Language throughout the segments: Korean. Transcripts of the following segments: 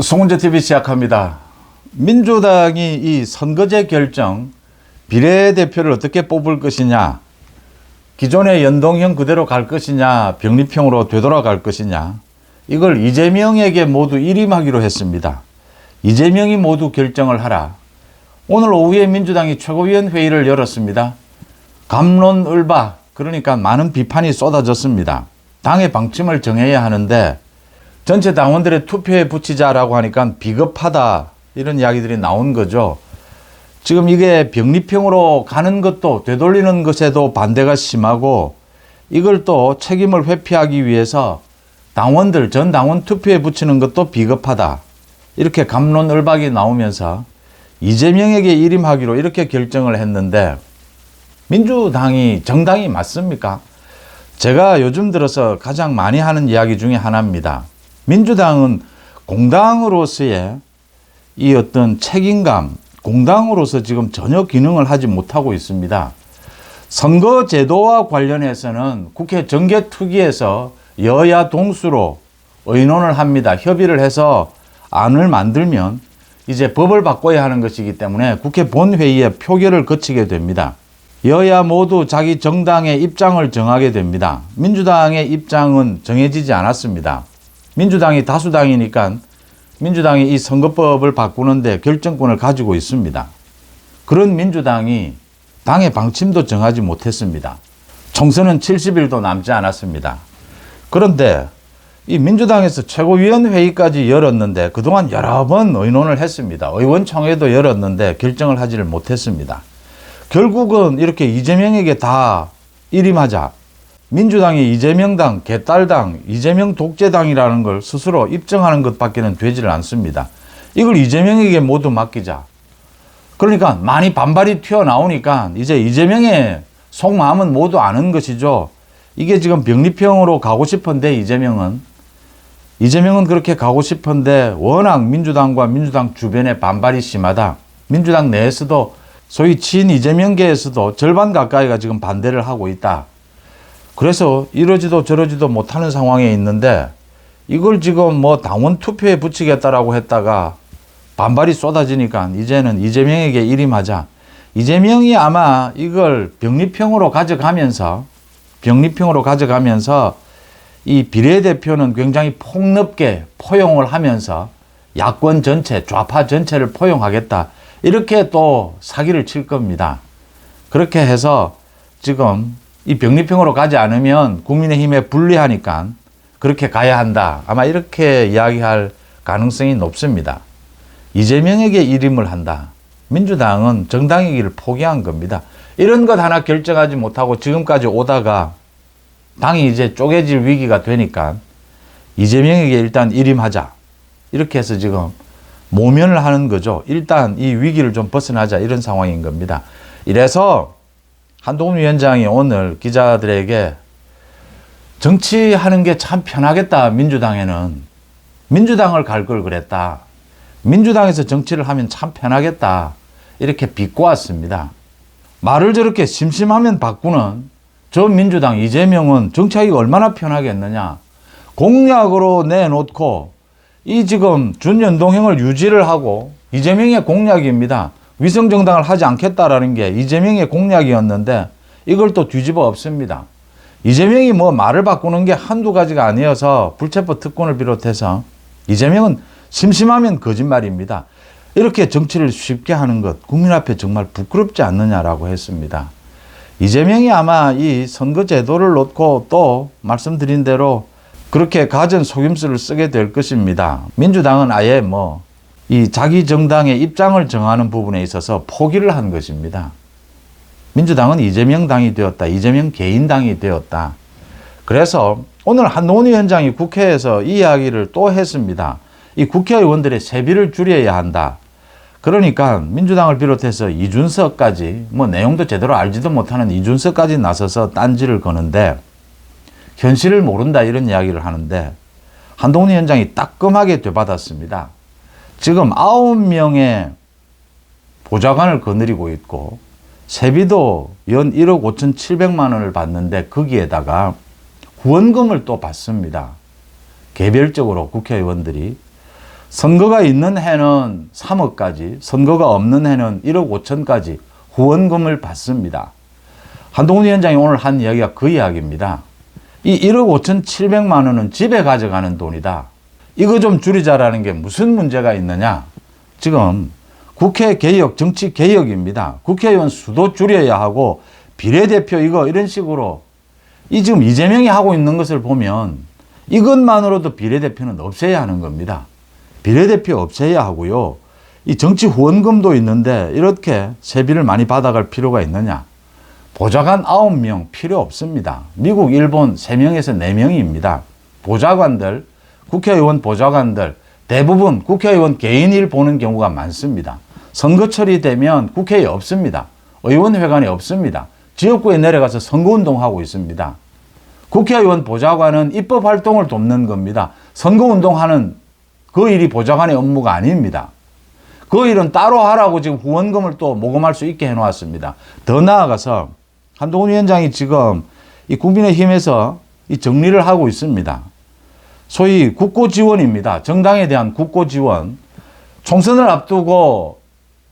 송은재 TV 시작합니다. 민주당이 이 선거제 결정, 비례대표를 어떻게 뽑을 것이냐, 기존의 연동형 그대로 갈 것이냐, 병립형으로 되돌아갈 것이냐, 이걸 이재명에게 모두 일임하기로 했습니다. 이재명이 모두 결정을 하라. 오늘 오후에 민주당이 최고위원회의를 열었습니다. 갑론을박, 그러니까 많은 비판이 쏟아졌습니다. 당의 방침을 정해야 하는데 전체 당원들의 투표에 붙이자라고 하니까 비겁하다, 이런 이야기들이 나온 거죠. 지금 이게 병립형으로 가는 것도, 되돌리는 것에도 반대가 심하고, 이걸 또 책임을 회피하기 위해서 당원들, 전 당원 투표에 붙이는 것도 비겁하다, 이렇게 갑론을박이 나오면서 이재명에게 일임하기로 이렇게 결정을 했는데, 민주당이 정당이 맞습니까? 제가 요즘 들어서 가장 많이 하는 이야기 중에 하나입니다. 민주당은 공당으로서의 이 어떤 책임감, 공당으로서 지금 전혀 기능을 하지 못하고 있습니다. 선거제도와 관련해서는 국회 정개특위에서 여야 동수로 의논을 합니다. 협의를 해서 안을 만들면 이제 법을 바꿔야 하는 것이기 때문에 국회 본회의에 표결을 거치게 됩니다. 여야 모두 자기 정당의 입장을 정하게 됩니다. 민주당의 입장은 정해지지 않았습니다. 민주당이 다수당이니까 민주당이 이 선거법을 바꾸는데 결정권을 가지고 있습니다. 그런 민주당이 당의 방침도 정하지 못했습니다. 총선은 70일도 남지 않았습니다. 그런데 이 민주당에서 최고위원회의까지 열었는데 그동안 여러 번 의논을 했습니다. 의원총회도 열었는데 결정을 하지를 못했습니다. 결국은 이렇게 이재명에게 다 일임하자. 민주당이 이재명당, 개딸당, 이재명 독재당이라는 걸 스스로 입증하는 것밖에는 되지를 않습니다. 이걸 이재명에게 모두 맡기자. 그러니까 많이 반발이 튀어나오니까 이제 이재명의 속마음은 모두 아는 것이죠. 이게 지금 병립형으로 가고 싶은데 이재명은 그렇게 가고 싶은데 워낙 민주당과 민주당 주변에 반발이 심하다. 민주당 내에서도 소위 친 이재명계에서도 절반 가까이가 지금 반대를 하고 있다. 그래서 이러지도 저러지도 못하는 상황에 있는데 이걸 지금 뭐 당원 투표에 붙이겠다라고 했다가 반발이 쏟아지니까 이제는 이재명에게 일임하자. 이재명이 아마 이걸 병립형으로 가져가면서 이 비례대표는 굉장히 폭넓게 포용을 하면서 야권 전체, 좌파 전체를 포용하겠다, 이렇게 또 사기를 칠 겁니다. 그렇게 해서 지금 이 병립형으로 가지 않으면 국민의힘에 불리하니까 그렇게 가야 한다, 아마 이렇게 이야기할 가능성이 높습니다. 이재명에게 일임을 한다. 민주당은 정당이기를 포기한 겁니다. 이런 것 하나 결정하지 못하고 지금까지 오다가 당이 이제 쪼개질 위기가 되니까 이재명에게 일단 일임하자, 이렇게 해서 지금 모면을 하는 거죠. 일단 이 위기를 좀 벗어나자, 이런 상황인 겁니다. 이래서 한동훈 위원장이 오늘 기자들에게 정치하는 게 참 편하겠다, 민주당에는. 민주당을 갈 걸 그랬다. 민주당에서 정치를 하면 참 편하겠다, 이렇게 비꼬았습니다. 말을 저렇게 심심하면 바꾸는 저 민주당 이재명은 정치하기가 얼마나 편하겠느냐. 공약으로 내놓고 이 지금 준연동형을 유지를 하고, 이재명의 공약입니다. 위성정당을 하지 않겠다라는 게 이재명의 공약이었는데 이걸 또 뒤집어 엎습니다. 이재명이 뭐 말을 바꾸는 게 한두 가지가 아니어서 불체포 특권을 비롯해서 이재명은 심심하면 거짓말입니다. 이렇게 정치를 쉽게 하는 것, 국민 앞에 정말 부끄럽지 않느냐라고 했습니다. 이재명이 아마 이 선거제도를 놓고 또 말씀드린 대로 그렇게 가전 속임수를 쓰게 될 것입니다. 민주당은 아예 이 자기 정당의 입장을 정하는 부분에 있어서 포기를 한 것입니다. 민주당은 이재명 당이 되었다. 이재명 개인당이 되었다. 그래서 오늘 한동훈 위원장이 국회에서 이 이야기를 또 했습니다. 이 국회의원들의 세비를 줄여야 한다. 그러니까 민주당을 비롯해서 이준석까지, 내용도 제대로 알지도 못하는 이준석까지 나서서 딴지를 거는데 현실을 모른다, 이런 이야기를 하는데 한동훈 위원장이 따끔하게 되받았습니다. 지금 9명의 보좌관을 거느리고 있고 세비도 연 1억 5,700만 원을 받는데 거기에다가 후원금을 또 받습니다. 개별적으로 국회의원들이. 선거가 있는 해는 3억까지, 선거가 없는 해는 1억 5천까지 후원금을 받습니다. 한동훈 위원장이 오늘 한 이야기가 그 이야기입니다. 이 1억 5,700만 원은 집에 가져가는 돈이다. 이거 좀 줄이자라는 게 무슨 문제가 있느냐. 지금 국회 개혁, 정치 개혁입니다. 국회의원 수도 줄여야 하고 비례대표 이거 이런 식으로 이 지금 이재명이 하고 있는 것을 보면 이것만으로도 비례대표는 없애야 하는 겁니다. 비례대표 없애야 하고요. 이 정치 후원금도 있는데 이렇게 세비를 많이 받아갈 필요가 있느냐. 보좌관 9명 필요 없습니다. 미국, 일본 3명에서 4명입니다. 보좌관들, 국회의원 보좌관들 대부분 국회의원 개인 일 보는 경우가 많습니다. 선거철이 되면 국회에 없습니다. 의원회관에 없습니다. 지역구에 내려가서 선거운동하고 있습니다. 국회의원 보좌관은 입법활동을 돕는 겁니다. 선거운동하는 그 일이 보좌관의 업무가 아닙니다. 그 일은 따로 하라고 지금 후원금을 또 모금할 수 있게 해놓았습니다. 더 나아가서 한동훈 위원장이 지금 이 국민의힘에서 이 정리를 하고 있습니다. 소위 국고 지원입니다. 정당에 대한 국고 지원. 총선을 앞두고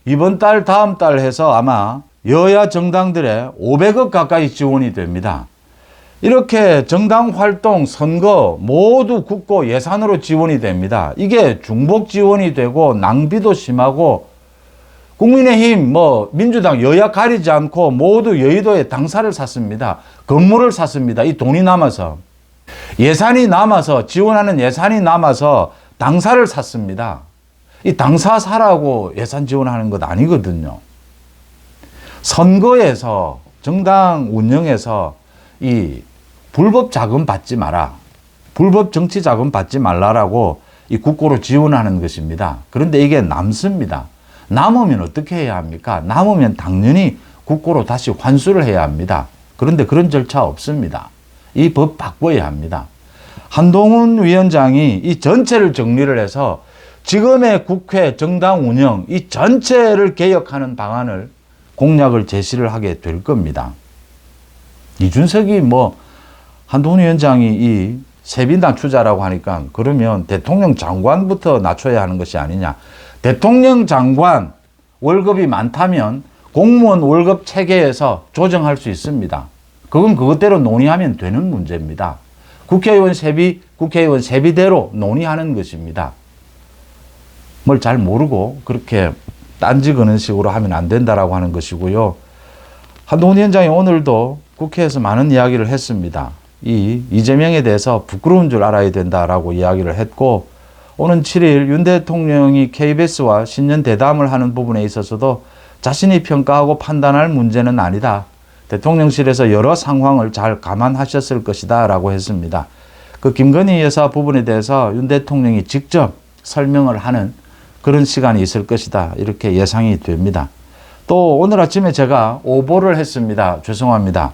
이번 달, 다음 달 해서 아마 여야 정당들의 500억 가까이 지원이 됩니다. 이렇게 정당 활동, 선거 모두 국고 예산으로 지원이 됩니다. 이게 중복 지원이 되고 낭비도 심하고 국민의힘, 민주당, 여야 가리지 않고 모두 여의도에 당사를 샀습니다. 건물을 샀습니다. 이 돈이 남아서. 예산이 남아서, 지원하는 예산이 남아서 당사를 샀습니다. 이 당사 사라고 예산 지원하는 것 아니거든요. 선거에서, 정당 운영에서 이 불법 자금 받지 마라. 불법 정치 자금 받지 말라라고 이 국고로 지원하는 것입니다. 그런데 이게 남습니다. 남으면 어떻게 해야 합니까? 남으면 당연히 국고로 다시 환수를 해야 합니다. 그런데 그런 절차 없습니다. 이 법 바꿔야 합니다. 한동훈 위원장이 이 전체를 정리를 해서 지금의 국회 정당 운영 이 전체를 개혁하는 방안을 공약을 제시를 하게 될 겁니다. 이준석이 한동훈 위원장이 이 세비 낮추자라고 하니까 그러면 대통령 장관부터 낮춰야 하는 것이 아니냐. 대통령 장관 월급이 많다면 공무원 월급 체계에서 조정할 수 있습니다. 그건 그것대로 논의하면 되는 문제입니다. 국회의원 세비대로 논의하는 것입니다. 뭘 잘 모르고 그렇게 딴지 거는 식으로 하면 안 된다라고 하는 것이고요. 한동훈 위원장이 오늘도 국회에서 많은 이야기를 했습니다. 이재명에 대해서 부끄러운 줄 알아야 된다라고 이야기를 했고 오는 7일 윤 대통령이 KBS와 신년 대담을 하는 부분에 있어서도 자신이 평가하고 판단할 문제는 아니다. 대통령실에서 여러 상황을 잘 감안하셨을 것이다 라고 했습니다. 그 김건희 여사 부분에 대해서 윤 대통령이 직접 설명을 하는 그런 시간이 있을 것이다. 이렇게 예상이 됩니다. 또 오늘 아침에 제가 오보를 했습니다. 죄송합니다.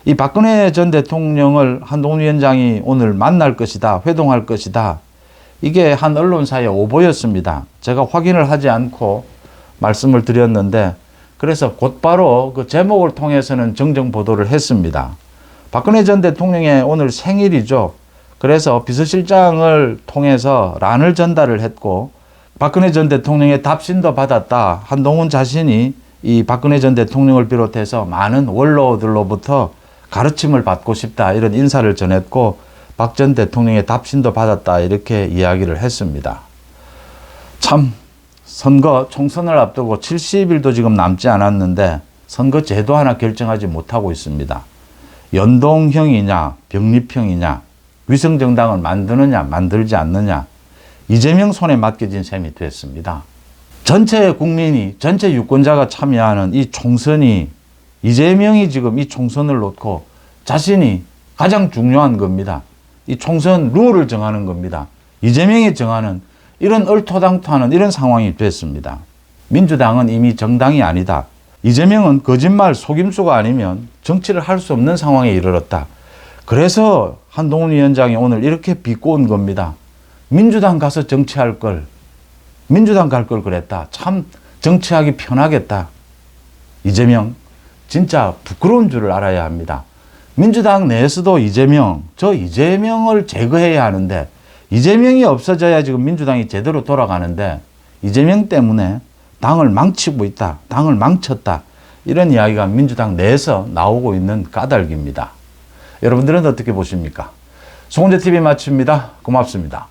이 박근혜 전 대통령을 한동훈 위원장이 오늘 만날 것이다. 회동할 것이다. 이게 한 언론사의 오보였습니다. 제가 확인을 하지 않고 말씀을 드렸는데 그래서 곧바로 그 제목을 통해서는 정정 보도를 했습니다. 박근혜 전 대통령의 오늘 생일이죠. 그래서 비서실장을 통해서 란을 전달을 했고 박근혜 전 대통령의 답신도 받았다. 한동훈 자신이 이 박근혜 전 대통령을 비롯해서 많은 원로들로부터 가르침을 받고 싶다. 이런 인사를 전했고 박 전 대통령의 답신도 받았다. 이렇게 이야기를 했습니다. 참 선거 총선을 앞두고 70일도 지금 남지 않았는데 선거 제도 하나 결정하지 못하고 있습니다. 연동형이냐 병립형이냐 위성정당을 만드느냐 만들지 않느냐 이재명 손에 맡겨진 셈이 됐습니다. 전체 국민이 전체 유권자가 참여하는 이 총선이 이재명이 지금 이 총선을 놓고 자신이 가장 중요한 겁니다. 이 총선 룰을 정하는 겁니다. 이재명이 정하는 이런 얼토당토하는 이런 상황이 됐습니다. 민주당은 이미 정당이 아니다. 이재명은 거짓말 속임수가 아니면 정치를 할 수 없는 상황에 이르렀다. 그래서 한동훈 위원장이 오늘 이렇게 비꼬은 겁니다. 민주당 가서 정치할 걸. 민주당 갈 걸 그랬다. 참 정치하기 편하겠다. 이재명 진짜 부끄러운 줄을 알아야 합니다. 민주당 내에서도 이재명을 제거해야 하는데 이재명이 없어져야 지금 민주당이 제대로 돌아가는데 이재명 때문에 당을 망치고 있다. 당을 망쳤다. 이런 이야기가 민주당 내에서 나오고 있는 까닭입니다. 여러분들은 어떻게 보십니까? 송은재TV 마칩니다. 고맙습니다.